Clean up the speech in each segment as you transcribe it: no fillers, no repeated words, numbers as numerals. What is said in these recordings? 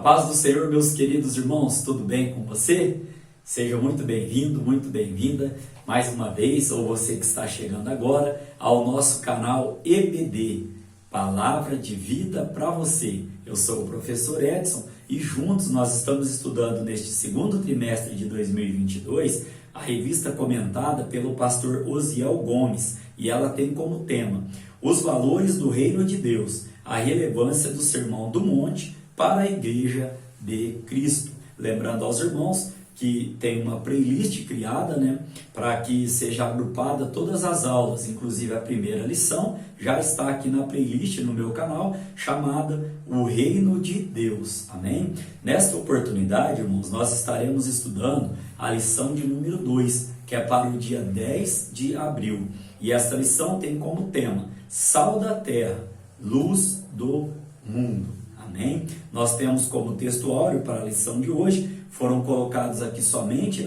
paz do Senhor, meus queridos irmãos, tudo bem com você? Seja muito bem-vindo, muito bem-vinda, mais uma vez, ou você que está chegando agora, ao nosso canal EBD, Palavra de Vida para você. Eu sou o professor Edson e juntos nós estamos estudando neste segundo trimestre de 2022 a revista comentada pelo pastor Osiel Gomes, e ela tem como tema Os Valores do Reino de Deus, a relevância do Sermão do Monte para a Igreja de Cristo. Lembrando aos irmãos que tem uma playlist criada, para que seja agrupada todas as aulas, inclusive a primeira lição, já está aqui na playlist no meu canal, chamada O Reino de Deus, amém? Nesta oportunidade, irmãos, nós estaremos estudando a lição de número 2, que é para o dia 10 de abril, e esta lição tem como tema Sal da Terra, Luz do Mundo, amém? Nós temos como textuário para a lição de hoje, foram colocados aqui somente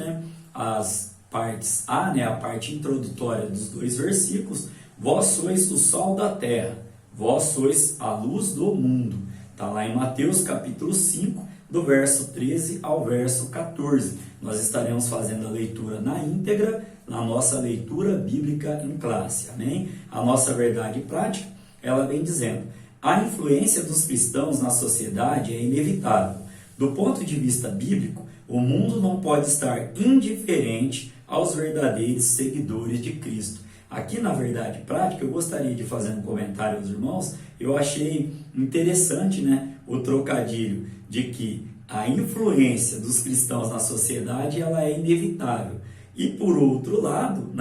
as partes A, a parte introdutória dos dois versículos. Vós sois o sal da terra, vós sois a luz do mundo. Está lá em Mateus capítulo 5, do verso 13 ao verso 14. Nós estaremos fazendo a leitura na íntegra, na nossa leitura bíblica em classe, amém? A nossa verdade prática, ela vem dizendo: a influência dos cristãos na sociedade é inevitável. Do ponto de vista bíblico, o mundo não pode estar indiferente aos verdadeiros seguidores de Cristo. Aqui na verdade prática, eu gostaria de fazer um comentário aos irmãos. Eu achei interessante, o trocadilho de que a influência dos cristãos na sociedade ela é inevitável. E por outro lado,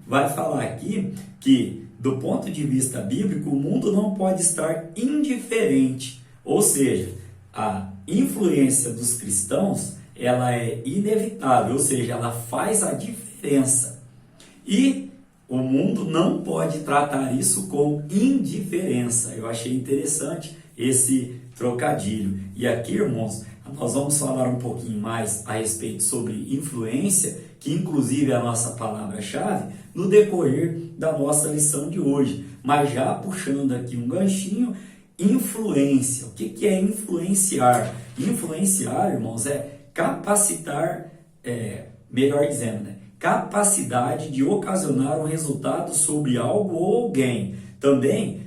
vai falar aqui que do ponto de vista bíblico, o mundo não pode estar indiferente. Ou seja, a influência dos cristãos, ela é inevitável, ou seja, ela faz a diferença. E o mundo não pode tratar isso com indiferença. Eu achei interessante esse trocadilho. E aqui, irmãos, nós vamos falar um pouquinho mais a respeito sobre influência, que inclusive é a nossa palavra-chave, no decorrer da nossa lição de hoje. Mas já puxando aqui um ganchinho, influência. O que é influenciar? Influenciar, irmãos, é capacitar, melhor dizendo, capacidade de ocasionar um resultado sobre algo ou alguém. Também,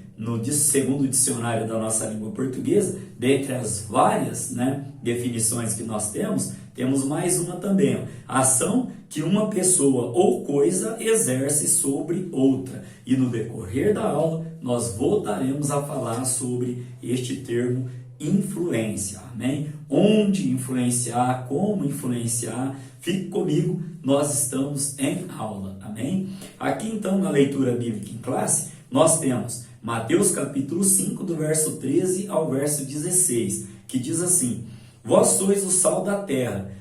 segundo o dicionário da nossa língua portuguesa, dentre as várias definições que nós temos mais uma também. Ação que uma pessoa ou coisa exerce sobre outra. E no decorrer da aula, nós voltaremos a falar sobre este termo influência, amém? Onde influenciar, como influenciar, fique comigo, nós estamos em aula, amém? Aqui então na leitura bíblica em classe, nós temos Mateus capítulo 5, do verso 13 ao verso 16, que diz assim: vós sois o sal da terra,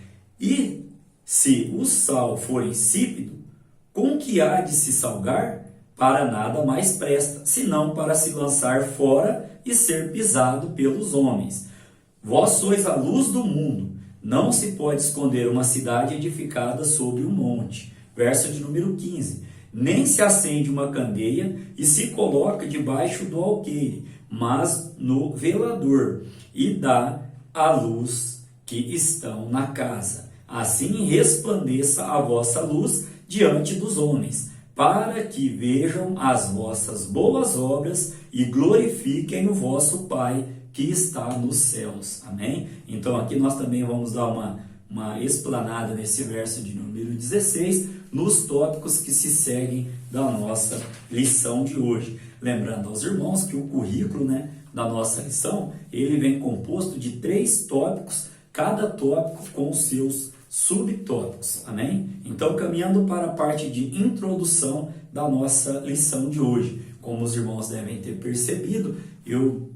e se o sal for insípido, com que há de se salgar? Para nada mais presta, senão para se lançar fora e ser pisado pelos homens. Vós sois a luz do mundo. Não se pode esconder uma cidade edificada sobre um monte. Verso de número 15. Nem se acende uma candeia e se coloca debaixo do alqueire, mas no velador, e dá a luz que estão na casa. Assim resplandeça a vossa luz diante dos homens, para que vejam as vossas boas obras e glorifiquem o vosso Pai que está nos céus. Amém? Então aqui nós também vamos dar uma explanada nesse verso de número 16, nos tópicos que se seguem da nossa lição de hoje. Lembrando aos irmãos que o currículo da nossa lição, ele vem composto de 3 tópicos, cada tópico com os seus subtópicos, amém? Então, caminhando para a parte de introdução da nossa lição de hoje. Como os irmãos devem ter percebido, eu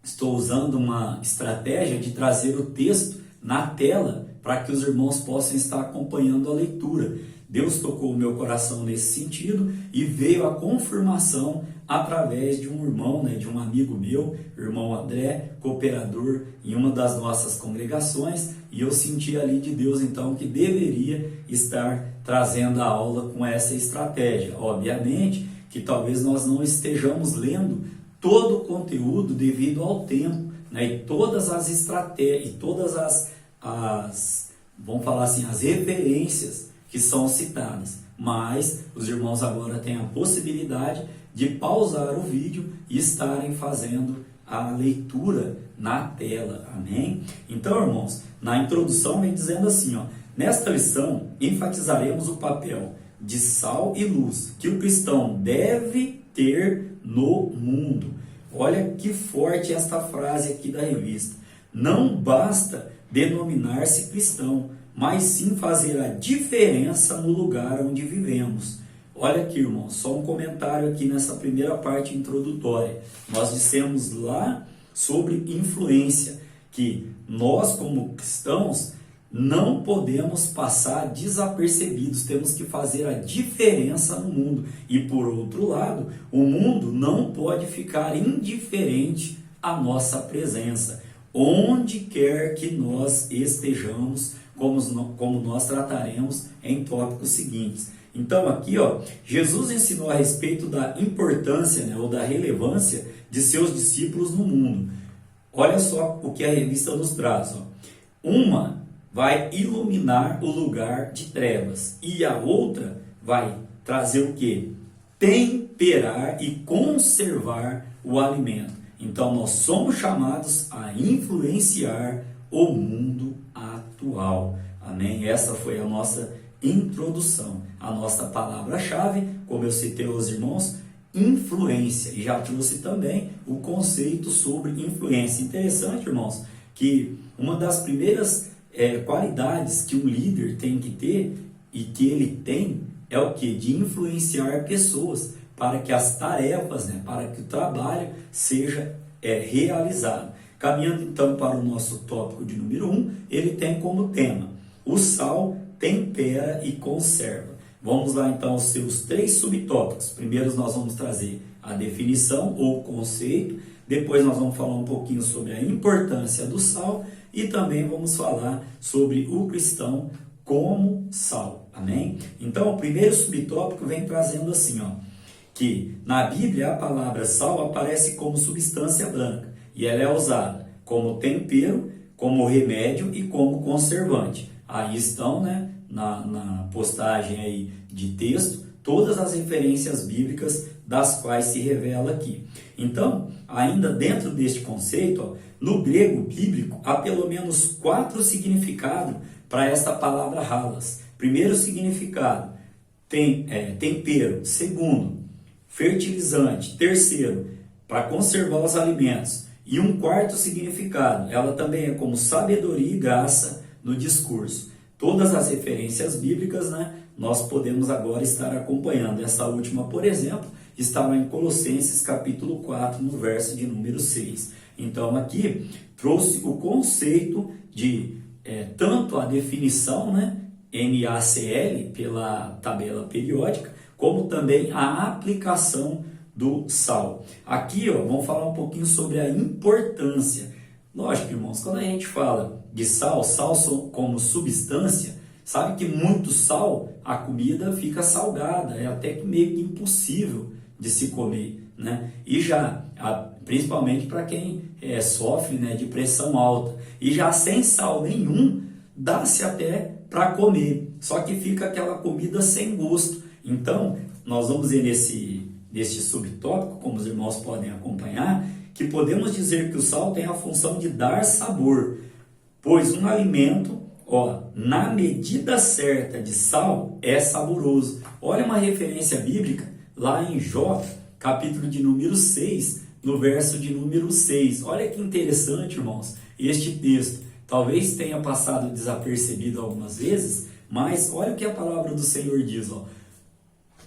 estou usando uma estratégia de trazer o texto na tela para que os irmãos possam estar acompanhando a leitura. Deus tocou o meu coração nesse sentido e veio a confirmação através de um irmão, de um amigo meu, irmão André, cooperador em uma das nossas congregações, e eu senti ali de Deus então que deveria estar trazendo a aula com essa estratégia. Obviamente que talvez nós não estejamos lendo todo o conteúdo devido ao tempo né, e todas as estratégias, e todas vamos falar assim, as referências que são citadas. Mas os irmãos agora têm a possibilidade de pausar o vídeo e estarem fazendo a leitura na tela. Amém? Então, irmãos, na introdução vem dizendo assim, ó, nesta lição enfatizaremos o papel de sal e luz que o cristão deve ter no mundo. Olha que forte esta frase aqui da revista. Não basta denominar-se cristão, mas sim fazer a diferença no lugar onde vivemos. Olha aqui, irmão, só um comentário aqui nessa primeira parte introdutória. Nós dissemos lá sobre influência, que nós como cristãos não podemos passar desapercebidos, temos que fazer a diferença no mundo. E por outro lado, o mundo não pode ficar indiferente à nossa presença. Onde quer que nós estejamos, como nós trataremos em tópicos seguintes. Então aqui, ó, Jesus ensinou a respeito da importância, né, ou da relevância de seus discípulos no mundo. Olha só o que a revista nos traz. Ó. Uma vai iluminar o lugar de trevas e a outra vai trazer o quê? Temperar e conservar o alimento. Então nós somos chamados a influenciar o mundo atual. Amém? Essa foi a nossa introdução. A nossa palavra-chave, como eu citei aos irmãos, influência. E já trouxe também o conceito sobre influência. Interessante, irmãos, que uma das primeiras qualidades que um líder tem que ter, e que ele tem, é o que? De influenciar pessoas para que as tarefas, né, para que o trabalho seja realizado. Caminhando então para o nosso tópico de número 1, ele tem como tema: o sal tempera e conserva. Vamos lá então aos seus 3 subtópicos. Primeiro nós vamos trazer a definição ou conceito, depois nós vamos falar um pouquinho sobre a importância do sal e também vamos falar sobre o cristão como sal. Amém? Então o primeiro subtópico vem trazendo assim, ó, que na Bíblia a palavra sal aparece como substância branca e ela é usada como tempero, como remédio e como conservante. Aí estão, né, na postagem aí de texto, todas as referências bíblicas das quais se revela aqui. Então, ainda dentro deste conceito, ó, no grego bíblico, há pelo menos 4 significados para esta palavra halas. Primeiro significado, tempero. Segundo, fertilizante. Terceiro, para conservar os alimentos. E um quarto significado, ela também é como sabedoria e graça no discurso. Todas as referências bíblicas, né, nós podemos agora estar acompanhando. Essa última, por exemplo, está lá em Colossenses capítulo 4, no verso de número 6. Então aqui trouxe o conceito de tanto a definição, né, NaCl, pela tabela periódica, como também a aplicação do sal. Aqui, ó, vamos falar um pouquinho sobre a importância. Lógico, irmãos, quando a gente fala de sal como substância, sabe que muito sal, a comida fica salgada, é até que meio que impossível de se comer, né? E já, principalmente para quem sofre, né, de pressão alta, e já sem sal nenhum, dá-se até para comer, só que fica aquela comida sem gosto. Então, nós vamos ver neste subtópico, como os irmãos podem acompanhar, que podemos dizer que o sal tem a função de dar sabor, pois um alimento, ó, na medida certa de sal, é saboroso. Olha uma referência bíblica lá em Jó, capítulo de número 6, no verso de número 6. Olha que interessante, irmãos, este texto. Talvez tenha passado desapercebido algumas vezes, mas olha o que a palavra do Senhor diz, ó.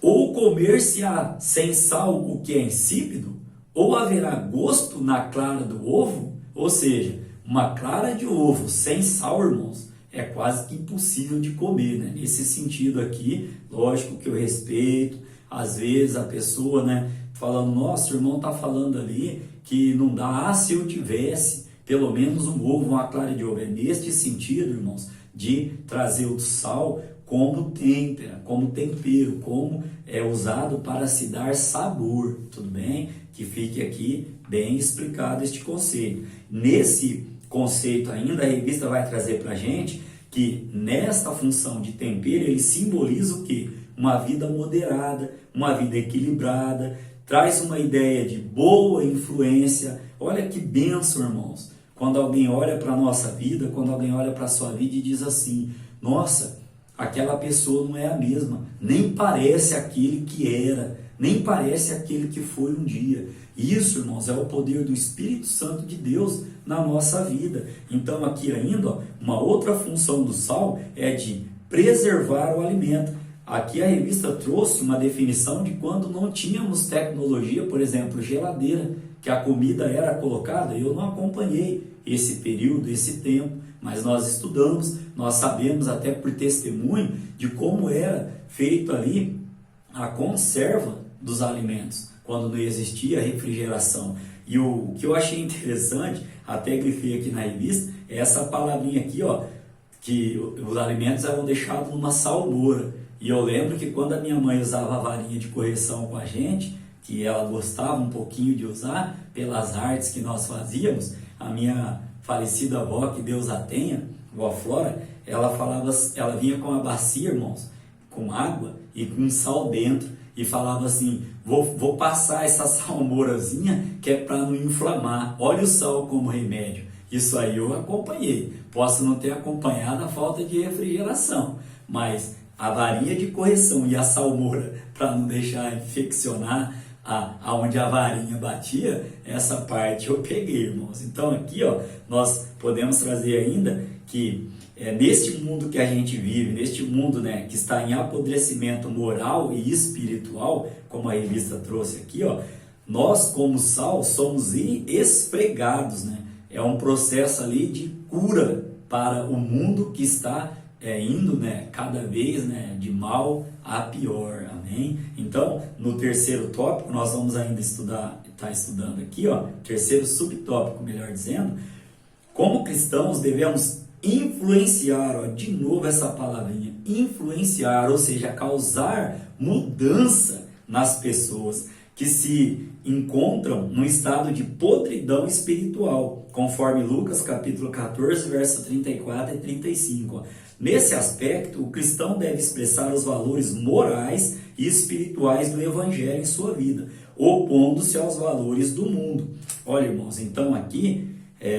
Ou comer-se-á sem sal o que é insípido, ou haverá gosto na clara do ovo. Ou seja, uma clara de ovo sem sal, irmãos, é quase que impossível de comer, né? Nesse sentido aqui, lógico que eu respeito, às vezes a pessoa, né, falando, nossa, o irmão está falando ali que não dá, se eu tivesse pelo menos um ovo, uma clara de ovo. É neste sentido, irmãos, de trazer o sal como tempera, como tempero, como é usado para se dar sabor, tudo bem? Que fique aqui bem explicado este conceito. Nesse conceito ainda, a revista vai trazer para a gente que nesta função de tempero, ele simboliza o quê? Uma vida moderada, uma vida equilibrada, traz uma ideia de boa influência. Olha que bênção, irmãos, quando alguém olha para a nossa vida, quando alguém olha para a sua vida e diz assim, nossa, aquela pessoa não é a mesma, nem parece aquele que era, nem parece aquele que foi um dia. Isso, irmãos, é o poder do Espírito Santo de Deus na nossa vida. Então aqui ainda, ó, uma outra função do sal é de preservar o alimento. Aqui a revista trouxe uma definição de quando não tínhamos tecnologia, por exemplo, geladeira, que a comida era colocada. Eu não acompanhei esse período, esse tempo, mas nós estudamos, nós sabemos até por testemunho de como era feito ali a conserva dos alimentos, quando não existia refrigeração. E o que eu achei interessante, até grifei aqui na revista, é essa palavrinha aqui, ó, que os alimentos eram deixados numa salmoura. E eu lembro que quando a minha mãe usava a varinha de correção com a gente, que ela gostava um pouquinho de usar, pelas artes que nós fazíamos, a minha falecida avó, que Deus a tenha, vó Flora, ela vinha com a bacia, irmãos, com água e com sal dentro, e falava assim, vou passar essa salmourazinha que é para não inflamar, olha o sal como remédio. Isso aí eu acompanhei, posso não ter acompanhado a falta de refrigeração, mas a varinha de correção e a salmoura para não deixar infeccionar aonde a varinha batia, essa parte eu peguei, irmãos. Então aqui, ó, nós podemos trazer ainda que neste mundo que a gente vive, neste mundo, né, que está em apodrecimento moral e espiritual, como a revista trouxe aqui, ó, nós como sal somos esfregados, né? É um processo ali de cura para o mundo que está indo, né, cada vez, né, de mal a pior, amém? Então, no terceiro tópico, nós vamos ainda estar estudando aqui, ó, terceiro subtópico, melhor dizendo, como cristãos devemos influenciar, ó, de novo essa palavrinha, influenciar, ou seja, causar mudança nas pessoas que se encontram num estado de podridão espiritual, conforme Lucas capítulo 14, verso 34 e 35, ó. Nesse aspecto, o cristão deve expressar os valores morais e espirituais do Evangelho em sua vida, opondo-se aos valores do mundo. Olha, irmãos, então aqui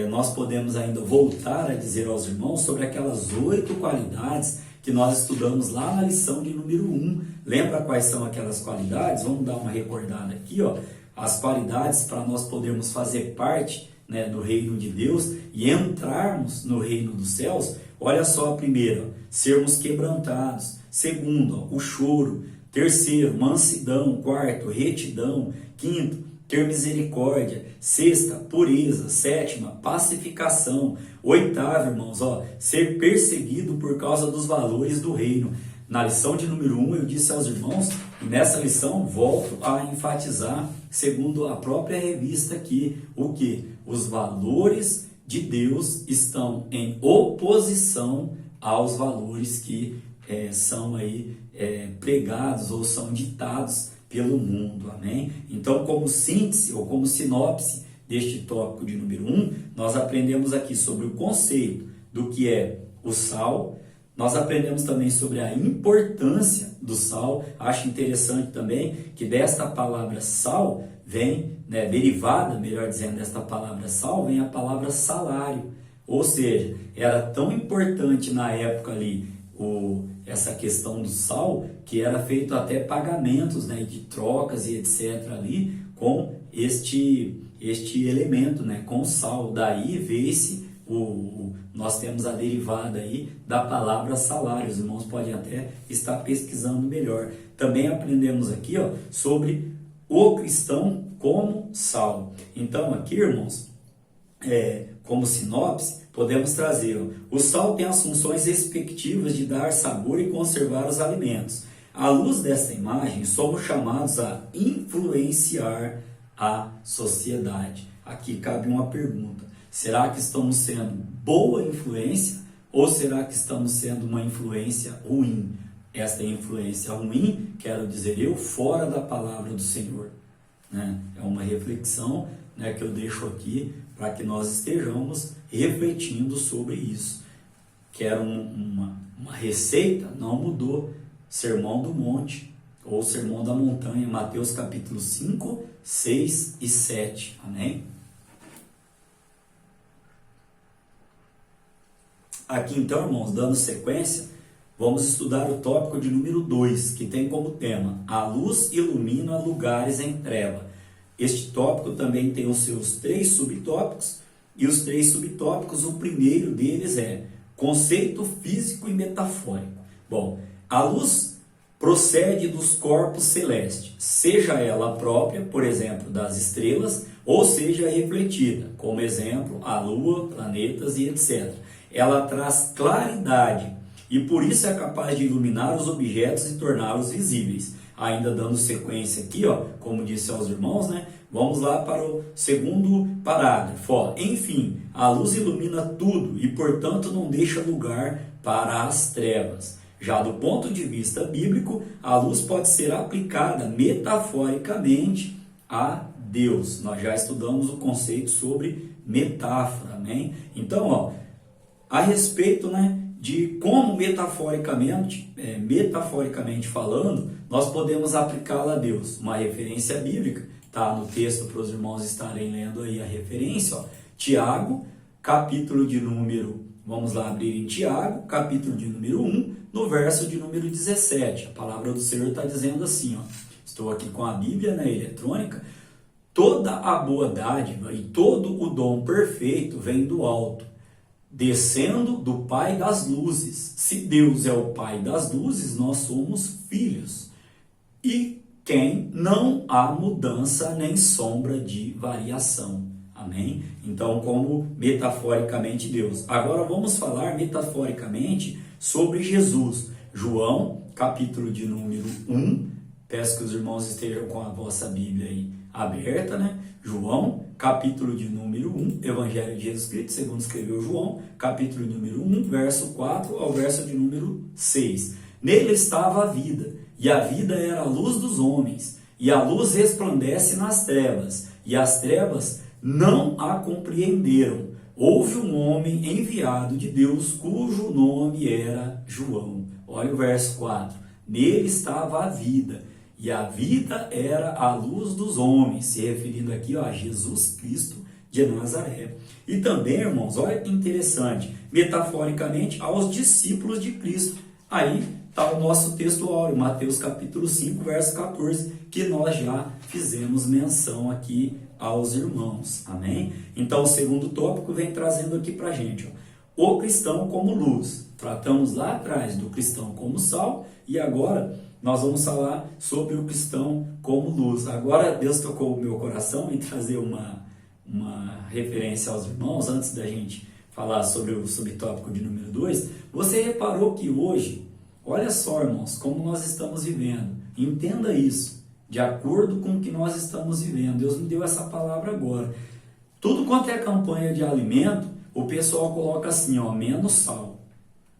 nós podemos ainda voltar a dizer aos irmãos sobre aquelas 8 qualidades que nós estudamos lá na lição de número 1. Lembra quais são aquelas qualidades? Vamos dar uma recordada aqui, ó. As qualidades para nós podermos fazer parte, né, do reino de Deus e entrarmos no reino dos céus. Olha só a primeira, sermos quebrantados. Segundo, o choro. Terceiro, mansidão. Quarto, retidão. Quinto, ter misericórdia. Sexta, pureza. Sétima, pacificação. Oitavo, irmãos, ó, ser perseguido por causa dos valores do reino. Na lição de número 1, eu disse aos irmãos, e nessa lição volto a enfatizar, segundo a própria revista aqui, o que? Os valores de Deus estão em oposição aos valores que são aí pregados ou são ditados pelo mundo, amém? Então, como síntese ou como sinopse deste tópico de número 1, nós aprendemos aqui sobre o conceito do que é o sal. Nós aprendemos também sobre a importância do sal. Acho interessante também que desta palavra sal vem, né, derivada, melhor dizendo, desta palavra sal, vem a palavra salário. Ou seja, era tão importante na época ali essa questão do sal, que era feito até pagamentos, né, de trocas e etc. ali com este elemento, né, com sal. Daí vê-se nós temos a derivada aí da palavra salário. Os irmãos podem até estar pesquisando melhor. Também aprendemos aqui, ó, sobre o cristão como sal. Então aqui, irmãos, como sinopse, podemos trazer, ó, o sal tem as funções respectivas de dar sabor e conservar os alimentos. À luz desta imagem, somos chamados a influenciar a sociedade. Aqui cabe uma pergunta: será que estamos sendo boa influência ou será que estamos sendo uma influência ruim? Esta influência ruim, quero dizer eu, fora da palavra do Senhor, né? É uma reflexão, né, que eu deixo aqui para que nós estejamos refletindo sobre isso. Quero uma receita, não mudou. Sermão do Monte, ou Sermão da Montanha, Mateus capítulo 5, 6 e 7. Amém? Aqui então, irmãos, dando sequência, vamos estudar o tópico de número 2, que tem como tema: a luz ilumina lugares em treva. Este tópico também tem os seus 3 subtópicos, e os 3 subtópicos, o primeiro deles é conceito físico e metafórico. Bom, a luz procede dos corpos celestes, seja ela própria, por exemplo, das estrelas, ou seja refletida, como exemplo, a lua, planetas e etc. Ela traz claridade e por isso é capaz de iluminar os objetos e torná-los visíveis. Ainda dando sequência aqui, ó, como disse aos irmãos, né? Vamos lá para o segundo parágrafo. Ó. Enfim, a luz ilumina tudo e, portanto, não deixa lugar para as trevas. Já do ponto de vista bíblico, a luz pode ser aplicada metaforicamente a Deus. Nós já estudamos o conceito sobre metáfora, amém? Então, ó, a respeito, né, de como metaforicamente falando, nós podemos aplicá-la a Deus. Uma referência bíblica, tá no texto para os irmãos estarem lendo aí a referência, ó, Tiago, capítulo de número, vamos lá abrir em Tiago, capítulo de número 1, no verso de número 17. A palavra do Senhor está dizendo assim, ó, estou aqui com a Bíblia, né, eletrônica: toda a boa dádiva e todo o dom perfeito vem do alto, descendo do Pai das luzes. Se Deus é o Pai das luzes, nós somos filhos, e quem não há mudança nem sombra de variação. Amém? Então, como metaforicamente Deus. Agora vamos falar metaforicamente sobre Jesus. João, capítulo de número 1. Peço que os irmãos estejam com a vossa Bíblia aí aberta, né? João, capítulo de número 1, Evangelho de Jesus Cristo, segundo escreveu João, capítulo de número 1, verso 4 ao verso de número 6. Nele estava a vida, e a vida era a luz dos homens, e a luz resplandece nas trevas, e as trevas não a compreenderam. Houve um homem enviado de Deus, cujo nome era João. Olha o verso 4. Nele estava a vida, e a vida era a luz dos homens, se referindo aqui, ó, a Jesus Cristo de Nazaré. E também, irmãos, olha que interessante, metaforicamente aos discípulos de Cristo. Aí está o nosso texto áureo, Mateus capítulo 5, verso 14, que nós já fizemos menção aqui aos irmãos. Amém? Então, o segundo tópico vem trazendo aqui para a gente, ó, o cristão como luz. Tratamos lá atrás do cristão como sal, e agora nós vamos falar sobre o cristão como luz. Agora Deus tocou o meu coração em trazer uma referência aos irmãos, antes da gente falar sobre o subtópico de número 2. Você reparou que hoje, olha só, irmãos, como nós estamos vivendo. Entenda isso, de acordo com o que nós estamos vivendo. Deus me deu essa palavra agora. Tudo quanto é campanha de alimento, o pessoal coloca assim, ó, menos sal.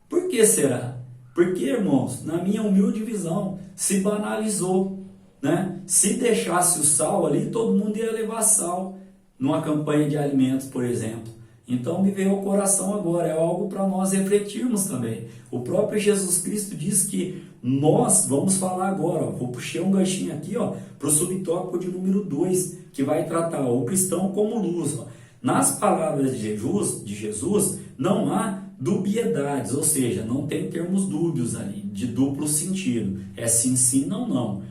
Por que será? Porque, irmãos, na minha humilde visão, se banalizou, né? Se deixasse o sal ali, todo mundo ia levar sal numa campanha de alimentos, por exemplo. Então me veio ao coração agora, é algo para nós refletirmos também. O próprio Jesus Cristo diz que nós, vamos falar agora, ó, vou puxar um ganchinho aqui, ó, para o subtópico de número 2, que vai tratar, ó, o cristão como luz. Ó. Nas palavras de Jesus, não há dubiedades, ou seja, não tem termos dúbios ali, de duplo sentido. É sim, sim, não, não.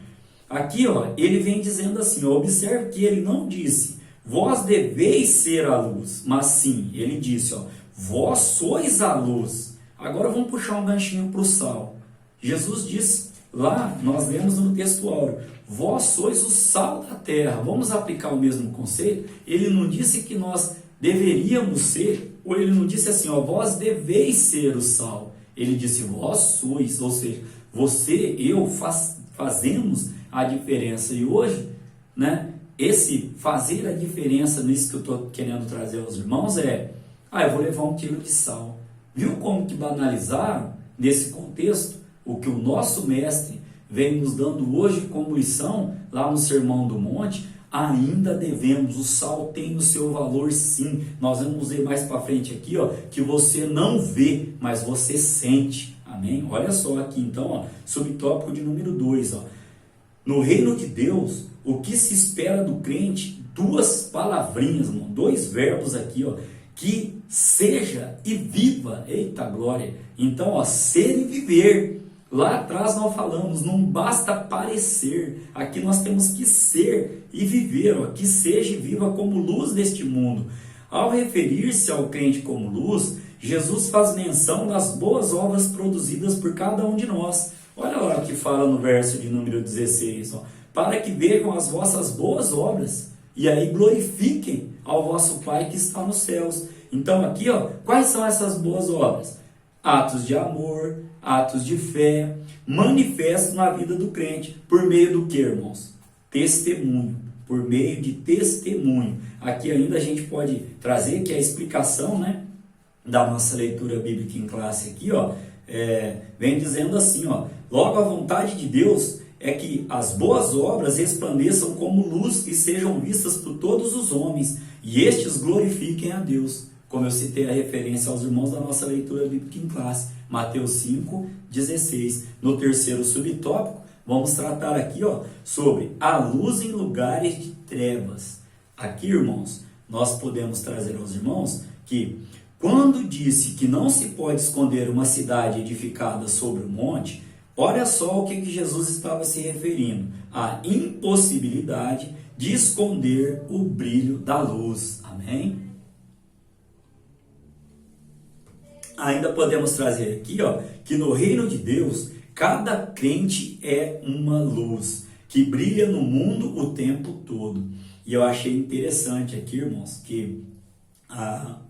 Aqui, ó, ele vem dizendo assim, ó, observe que ele não disse, vós deveis ser a luz, mas sim, ele disse, ó, vós sois a luz. Agora vamos puxar um ganchinho para o sal. Jesus disse, lá nós lemos no texto áureo, vós sois o sal da terra. Vamos aplicar o mesmo conceito? Ele não disse que nós deveríamos ser, ou ele não disse assim, ó, vós deveis ser o sal. Ele disse, vós sois, ou seja, você, eu, fazemos a diferença. E hoje, né, esse fazer a diferença nisso que eu estou querendo trazer aos irmãos é, eu vou levar 1 quilo de sal. Viu como que banalizaram nesse contexto o que o nosso mestre vem nos dando hoje como lição lá no Sermão do Monte? Ainda devemos, o sal tem o seu valor sim. Nós vamos ver mais para frente aqui, ó, que você não vê, mas você sente. Amém? Olha só aqui então, ó, subtópico de número 2, ó. No reino de Deus, o que se espera do crente? Duas palavrinhas, irmão, dois verbos aqui, ó, que seja e viva. Eita glória! Então, ó, ser e viver. Lá atrás nós falamos, não basta parecer, aqui nós temos que ser e viver, ó, que seja e viva como luz deste mundo. Ao referir-se ao crente como luz, Jesus faz menção das boas obras produzidas por cada um de nós. Olha lá o que fala no verso de número 16, ó, para que vejam as vossas boas obras e aí glorifiquem ao vosso Pai que está nos céus. Então aqui, ó, quais são essas boas obras? Atos de amor, atos de fé, manifestos na vida do crente, por meio do que, irmãos? Testemunho, por meio de testemunho. Aqui ainda a gente pode trazer que a explicação, né, da nossa leitura bíblica em classe aqui, ó, vem dizendo assim, ó, logo a vontade de Deus é que as boas obras resplandeçam como luz e sejam vistas por todos os homens, e estes glorifiquem a Deus. Como eu citei a referência aos irmãos da nossa leitura bíblica em classe, Mateus 5:16. No terceiro subtópico, vamos tratar aqui, ó, sobre a luz em lugares de trevas. Aqui, irmãos, nós podemos trazer aos irmãos que quando disse que não se pode esconder uma cidade edificada sobre um monte, olha só o que Jesus estava se referindo: a impossibilidade de esconder o brilho da luz. Amém? Ainda podemos trazer aqui, ó, que no reino de Deus, cada crente é uma luz que brilha no mundo o tempo todo. E eu achei interessante aqui, irmãos, que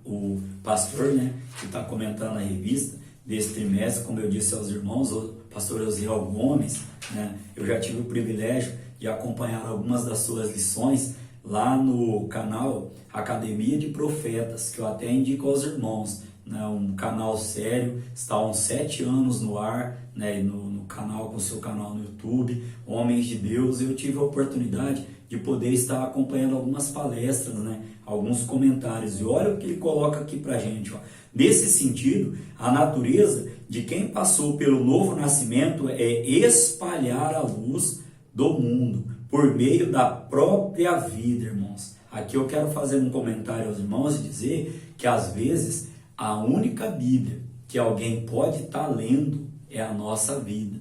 o pastor, né, que está comentando a revista desse trimestre, como eu disse aos irmãos, o pastor Osiel Gomes, né, eu já tive o privilégio de acompanhar algumas das suas lições lá no canal Academia de Profetas, que eu até indico aos irmãos, né, um canal sério, está há uns 7 anos no ar, né, no canal, com o seu canal no YouTube, Homens de Deus. Eu tive a oportunidade de poder estar acompanhando algumas palestras, né, alguns comentários, e olha o que ele coloca aqui pra gente, ó. Nesse sentido, a natureza de quem passou pelo novo nascimento é espalhar a luz do mundo por meio da própria vida, irmãos. Aqui eu quero fazer um comentário aos irmãos e dizer que às vezes a única Bíblia que alguém pode estar lendo é a nossa vida,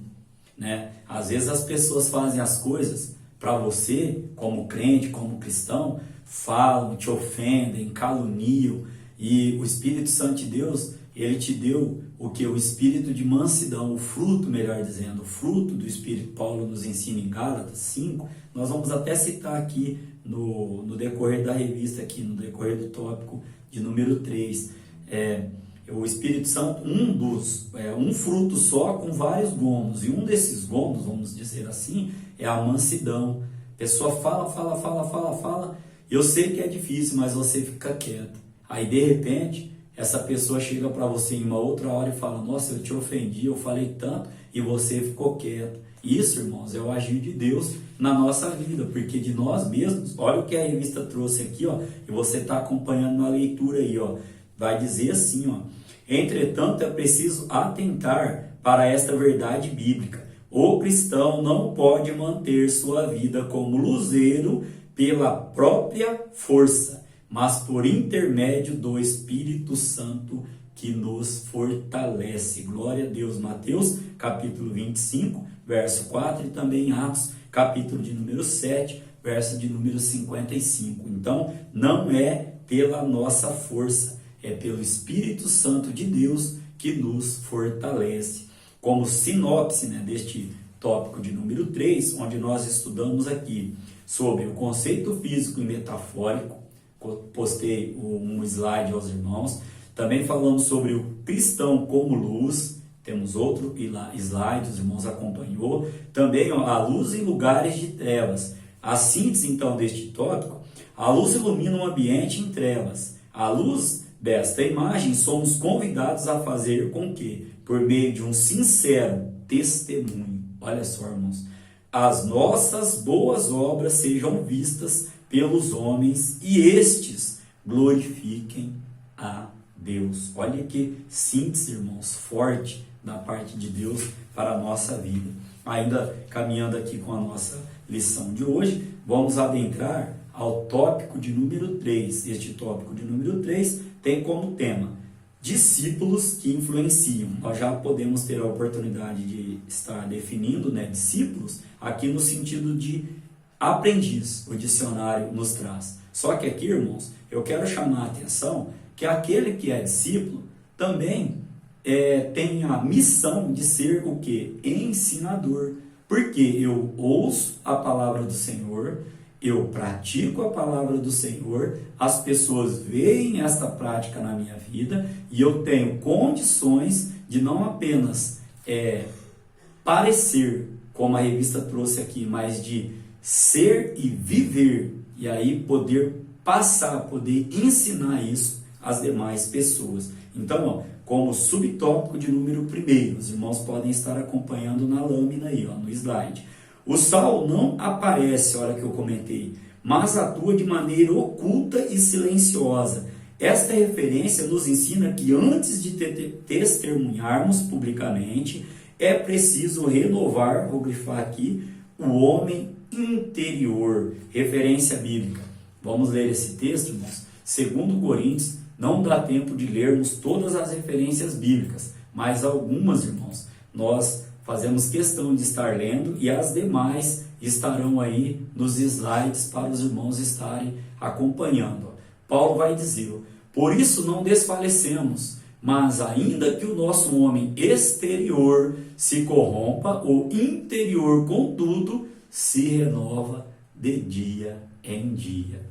né? Às vezes as pessoas fazem as coisas para você, como crente, como cristão, falam, te ofendem, caluniam, e o Espírito Santo de Deus, ele te deu o que? O espírito de mansidão, o fruto, melhor dizendo, o fruto do Espírito. Paulo nos ensina em Gálatas 5, nós vamos até citar aqui no decorrer da revista, aqui no decorrer do tópico de número 3. O Espírito Santo, um fruto só com vários gomos, e um desses gomos, vamos dizer assim, é a mansidão. A pessoa fala, eu sei que é difícil, mas você fica quieto. Aí de repente, essa pessoa chega para você em uma outra hora e fala: nossa, eu te ofendi, eu falei tanto, e você ficou quieto. Isso, irmãos, é o agir de Deus na nossa vida, porque de nós mesmos, olha o que a revista trouxe aqui, ó, e você está acompanhando na leitura aí, ó. Vai dizer assim, ó: entretanto, é preciso atentar para esta verdade bíblica. O cristão não pode manter sua vida como luzeiro pela própria força, mas por intermédio do Espírito Santo que nos fortalece. Glória a Deus. Mateus, capítulo 25, verso 4, e também Atos, capítulo de número 7, verso de número 55. Então, não é pela nossa força, é pelo Espírito Santo de Deus que nos fortalece. Como sinopse, né, deste tópico de número 3, onde nós estudamos aqui sobre o conceito físico e metafórico, postei um slide aos irmãos. Também falamos sobre o cristão como luz, temos outro slide, os irmãos acompanhou. Também a luz em lugares de trevas. A síntese então deste tópico: a luz ilumina um ambiente em trevas. A luz desta imagem, somos convidados a fazer com que, por meio de um sincero testemunho, olha só, irmãos, as nossas boas obras sejam vistas pelos homens e estes glorifiquem a Deus. Olha que síntese, irmãos, forte da parte de Deus para a nossa vida. Ainda caminhando aqui com a nossa lição de hoje, vamos adentrar ao tópico de número 3. Este tópico de número 3 tem como tema discípulos que influenciam. Nós já podemos ter a oportunidade de estar definindo, discípulos, aqui no sentido de aprendiz, o dicionário nos traz. Só que aqui, irmãos, eu quero chamar a atenção que aquele que é discípulo também tem a missão de ser o quê? Ensinador. Porque eu ouço a palavra do Senhor, eu pratico a palavra do Senhor, as pessoas veem esta prática na minha vida e eu tenho condições de não apenas parecer, como a revista trouxe aqui, mas de ser e viver, e aí poder passar, poder ensinar isso às demais pessoas. Então, como subtópico de número 1, os irmãos podem estar acompanhando na lâmina aí, no slide. O sal não aparece, olha que eu comentei, mas atua de maneira oculta e silenciosa. Esta referência nos ensina que antes de testemunharmos publicamente, é preciso renovar, vou grifar aqui, o homem interior. Referência bíblica. Vamos ler esse texto, irmãos? 2 Coríntios, não dá tempo de lermos todas as referências bíblicas, mas algumas, irmãos, nós fazemos questão de estar lendo e as demais estarão aí nos slides para os irmãos estarem acompanhando. Paulo vai dizer: por isso não desfalecemos, mas ainda que o nosso homem exterior se corrompa, o interior, contudo, se renova de dia em dia.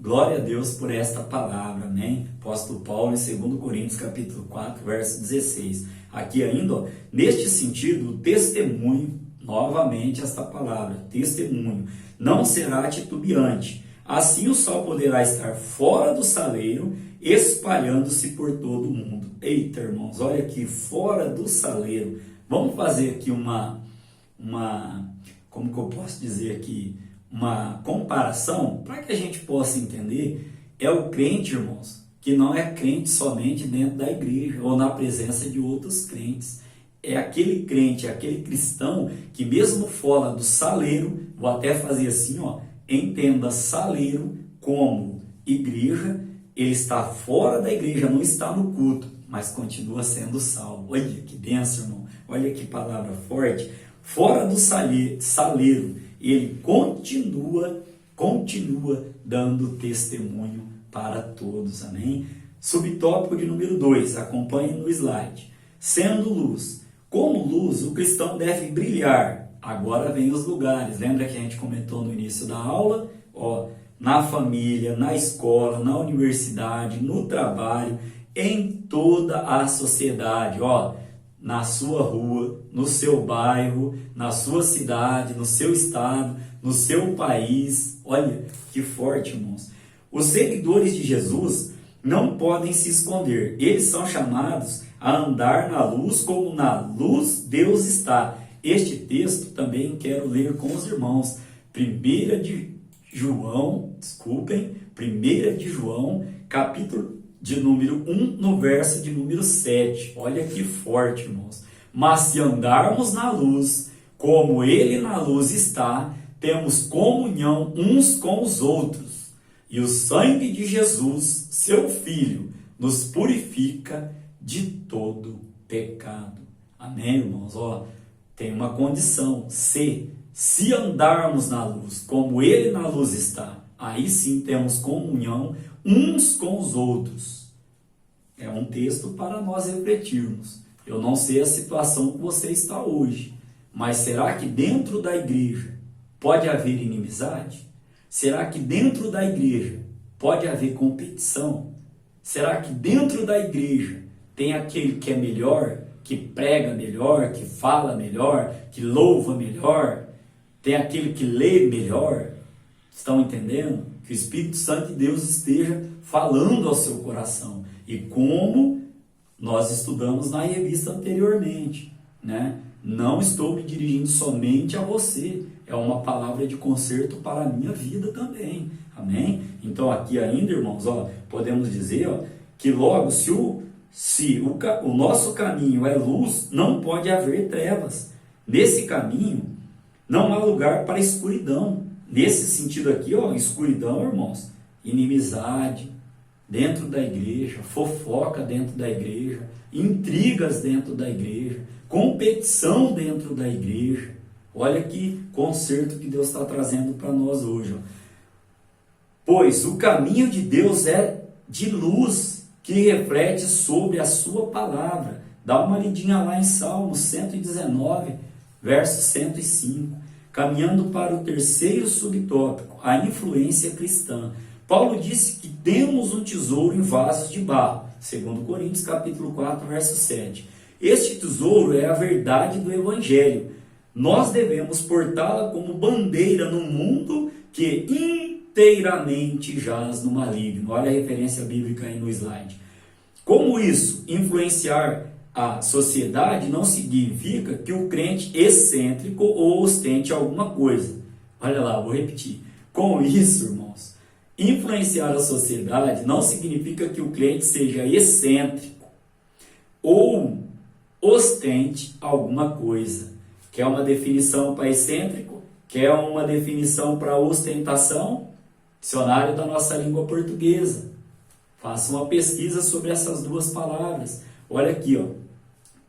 Glória a Deus por esta palavra, amém? Apóstolo Paulo em 2 Coríntios capítulo 4, verso 16. Aqui ainda, neste sentido, o testemunho, novamente esta palavra, testemunho, não será titubeante. Assim o sal poderá estar fora do saleiro, espalhando-se por todo o mundo. Eita, irmãos, olha aqui, fora do saleiro. Vamos fazer aqui como que eu posso dizer aqui, uma comparação, para que a gente possa entender. É o crente, irmãos, que não é crente somente dentro da igreja ou na presença de outros crentes. É aquele crente, é aquele cristão que mesmo fora do saleiro, vou até fazer assim, entenda saleiro como igreja, ele está fora da igreja, não está no culto, mas continua sendo salvo. Olha que bênção, irmão, olha que palavra forte. Fora do saleiro, ele continua dando testemunho para todos, amém? Subtópico de número 2, acompanhe no slide. Sendo luz. Como luz, o cristão deve brilhar. Agora vem os lugares. Lembra que a gente comentou no início da aula? Na família, na escola, na universidade, no trabalho, em toda a sociedade, na sua rua, no seu bairro, na sua cidade, no seu estado, no seu país. Olha que forte, irmãos. Os seguidores de Jesus não podem se esconder. Eles são chamados a andar na luz como na luz Deus está. Este texto também quero ler com os irmãos. 1 de João, capítulo de número 1, no verso de número 7. Olha que forte, irmãos. Mas se andarmos na luz, como Ele na luz está, temos comunhão uns com os outros. E o sangue de Jesus, seu Filho, nos purifica de todo pecado. Amém, irmãos? Tem uma condição. Se andarmos na luz, como Ele na luz está, aí sim temos comunhão uns com os outros. É um texto para nós refletirmos. Eu não sei a situação que você está hoje, mas será que dentro da igreja pode haver inimizade? Será que dentro da igreja pode haver competição? Será que dentro da igreja tem aquele que é melhor, que prega melhor, que fala melhor, que louva melhor? Tem aquele que lê melhor? Estão entendendo? Que o Espírito Santo de Deus esteja falando ao seu coração. E como nós estudamos na revista anteriormente, né? Não estou me dirigindo somente a você, é uma palavra de conserto para a minha vida também, amém? Então aqui ainda, irmãos, podemos dizer que logo, se o nosso caminho é luz, não pode haver trevas. Nesse caminho, não há lugar para escuridão. Nesse sentido aqui, escuridão, irmãos, inimizade dentro da igreja, fofoca dentro da igreja, intrigas dentro da igreja, competição dentro da igreja. Olha que conserto que Deus está trazendo para nós hoje. Pois o caminho de Deus é de luz, que reflete sobre a sua palavra. Dá uma lidinha lá em Salmos 119, verso 105. Caminhando para o terceiro subtópico, a influência cristã. Paulo disse que temos um tesouro em vasos de barro, segundo Coríntios capítulo 4, verso 7. Este tesouro é a verdade do Evangelho. Nós devemos portá-la como bandeira no mundo que inteiramente jaz no maligno. Olha a referência bíblica aí no slide. Como isso influenciar a sociedade não significa que o crente excêntrico ou ostente alguma coisa. Olha lá, vou repetir. Com isso, irmãos, influenciar a sociedade não significa que o crente seja excêntrico ou ostente alguma coisa. Quer uma definição para excêntrico? Quer uma definição para ostentação? Dicionário da nossa língua portuguesa. Faça uma pesquisa sobre essas duas palavras. Olha aqui,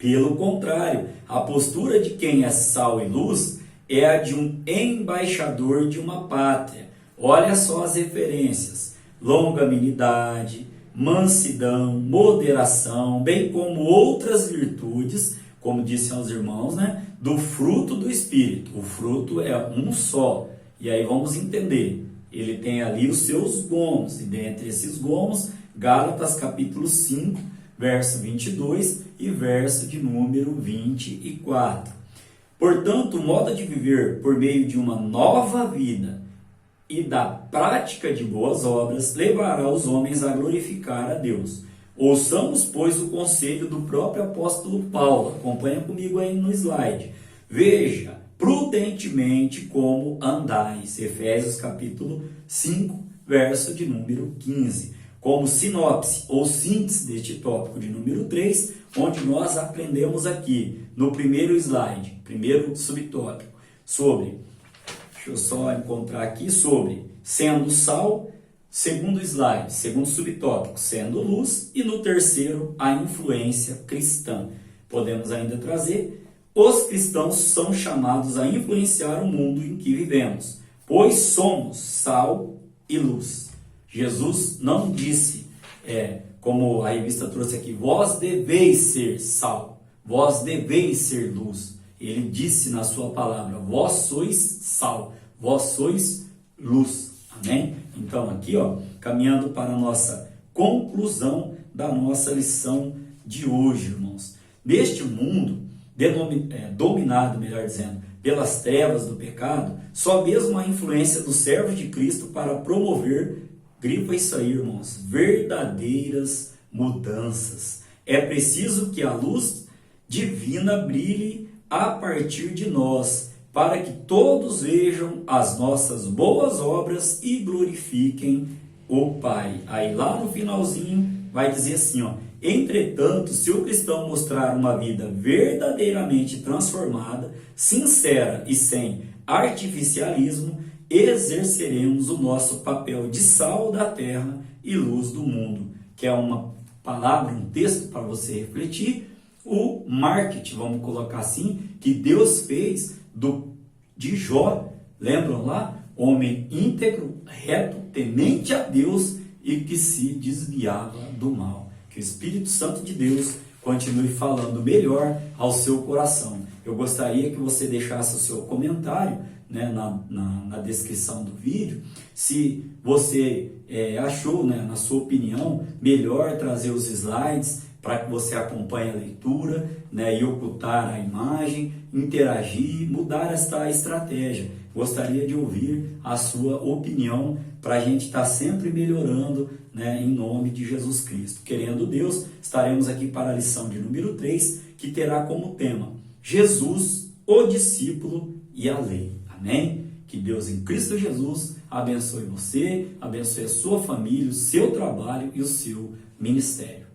Pelo contrário, a postura de quem é sal e luz é a de um embaixador de uma pátria. Olha só as referências: longanimidade, mansidão, moderação, bem como outras virtudes, como disse aos irmãos, né, do fruto do Espírito. O fruto é um só. E aí vamos entender. Ele tem ali os seus gomos, e dentre esses gomos, Gálatas capítulo 5, verso 22 e verso de número 24. Portanto, o modo de viver por meio de uma nova vida e da prática de boas obras levará os homens a glorificar a Deus. Ouçamos, pois, o conselho do próprio apóstolo Paulo. Acompanha comigo aí no slide. Veja prudentemente como andais. Efésios capítulo 5, verso de número 15. Como sinopse ou síntese deste tópico de número 3, onde nós aprendemos aqui no primeiro slide, primeiro subtópico, sobre, deixa eu só encontrar aqui, sobre sendo sal, segundo slide, segundo subtópico, sendo luz, e no terceiro, a influência cristã. Podemos ainda trazer, os cristãos são chamados a influenciar o mundo em que vivemos, pois somos sal e luz. Jesus não disse, como a revista trouxe aqui, vós deveis ser sal, vós deveis ser luz. Ele disse na sua palavra, vós sois sal, vós sois luz. Amém? Então aqui, caminhando para a nossa conclusão da nossa lição de hoje, irmãos. Neste mundo, dominado, melhor dizendo, pelas trevas do pecado, só mesmo a influência dos servos de Cristo para promover, grifa isso aí, irmãos, verdadeiras mudanças. É preciso que a luz divina brilhe a partir de nós, para que todos vejam as nossas boas obras e glorifiquem o Pai. Aí lá no finalzinho vai dizer assim, entretanto, se o cristão mostrar uma vida verdadeiramente transformada, sincera e sem artificialismo, exerceremos o nosso papel de sal da terra e luz do mundo, que é uma palavra, um texto para você refletir, o marketing, vamos colocar assim, que Deus fez de Jó. Lembram lá? Homem íntegro, reto, temente a Deus e que se desviava do mal. Que o Espírito Santo de Deus continue falando melhor ao seu coração. Eu gostaria que você deixasse o seu comentário, né, na descrição do vídeo, se você achou, né, na sua opinião, melhor trazer os slides para que você acompanhe a leitura, né, e ocultar a imagem, interagir, mudar esta estratégia. Gostaria de ouvir a sua opinião para a gente estar sempre melhorando, né, em nome de Jesus Cristo. Querendo Deus, estaremos aqui para a lição de número 3, que terá como tema Jesus, o discípulo e a lei. Amém? Que Deus em Cristo Jesus abençoe você, abençoe a sua família, o seu trabalho e o seu ministério.